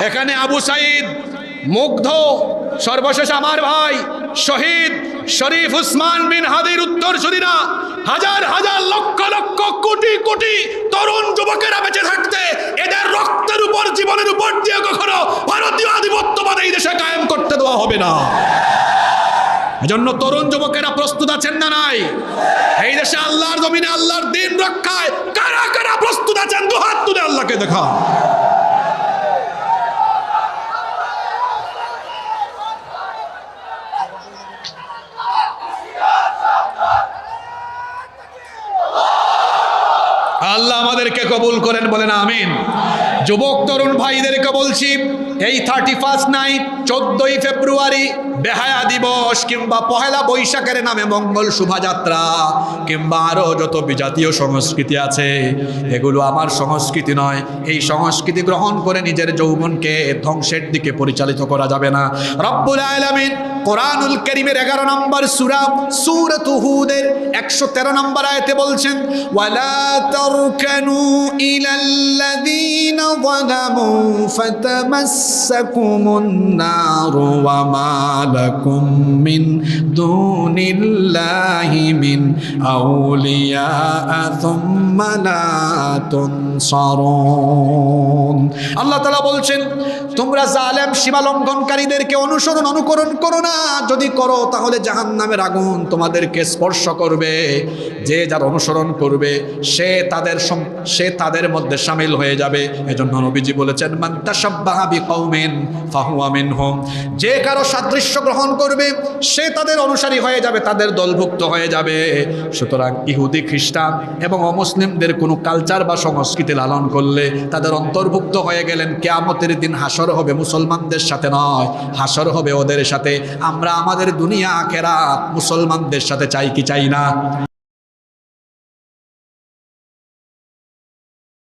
এখানে আবু সাইদ মুগ্ধ, সর্বশেষ আমার ভাই শহীদ শরীফ উসমান বিন হাদির উত্তরসূরিরা, হাজার হাজার লক্ষ লক্ষ কোটি কোটি তরুণ যুবকেরা বেঁচে থাকতে এদের রক্তের উপর, জীবনের উপর দিয়ে কখনো ভারতীয় আধিপত্যবাদ এই দেশে কায়েম করতে দেওয়া হবে না। এজন্য তরুণ যুবকেরা প্রস্তুত আছেন না নাই? এই দেশে আল্লাহর জমিনে আল্লাহর দ্বীন রক্ষায় কারা কারা প্রস্তুত আছেন? দুহাত তুলে আল্লাহকে দেখা। আল্লাহ আমাদেরকে কবুল করেন, বলেন আমিন। যুবক তরুণ ভাইদেরকে বলছি, এই 31 নাইট 14ই ফেব্রুয়ারি বেহায়া দিবস কিংবা পহেলা বৈশাখের নামে মঙ্গল শোভাযাত্রা কিংবা আরো যত বিজাতীয় সংস্কৃতি আছে, এগুলো আমার সংস্কৃতি নয়। এই সংস্কৃতি গ্রহণ করে নিজের যৌবনকে ধ্বংসের দিকে পরিচালিত করা যাবে না। রব্বুল আলামিন কোরআনুল কারীমের 11 নম্বর সূরা সূরাত হুদের 113 নম্বর আয়াতে বলছেন, ওয়ালা তারকানু ইলাল্লাযীনা যালামু ফাতামাসসাকুমুন নারু ওয়া মা লাকুম মিন দুনিল্লাহি মিন আউলিয়া সুম্মা লা তুনসারুন। আল্লাহ তাআলা বলছেন, তোমরা জালেম সীমা লঙ্ঘনকারীদেরকে অনুকরণ করো না। যদি করো তাহলে জাহান্নামের আগুন তোমাদেরকে স্পর্শ করবে। যে যার অনুসরণ করবে সে তাদের মধ্যে শামিল হয়ে যাবে। এজন্য নবীজি বলেছেন, মান তাশাব্বাহা বিকওমিন ফাহুয়া মিনহুম। যে কারো সাদৃশ্য গ্রহণ করবে সে তাদের অনুসারী হয়ে যাবে, তাদের দলভুক্ত হয়ে যাবে। সুতরাং ইহুদি, খ্রিস্টান এবং অমুসলিমদের কোনো কালচার বা সংস্কৃতি লালন করলে তাদের অন্তর্ভুক্ত হয়ে গেলেন। কিয়ামতের দিন হাসর হবে মুসলমানদের সাথে নয়, হাসর হবে ওদের সাথে। আমরা আমাদের দুনিয়া আখিরাত মুসলমানদের সাথে চাই কি চাই না?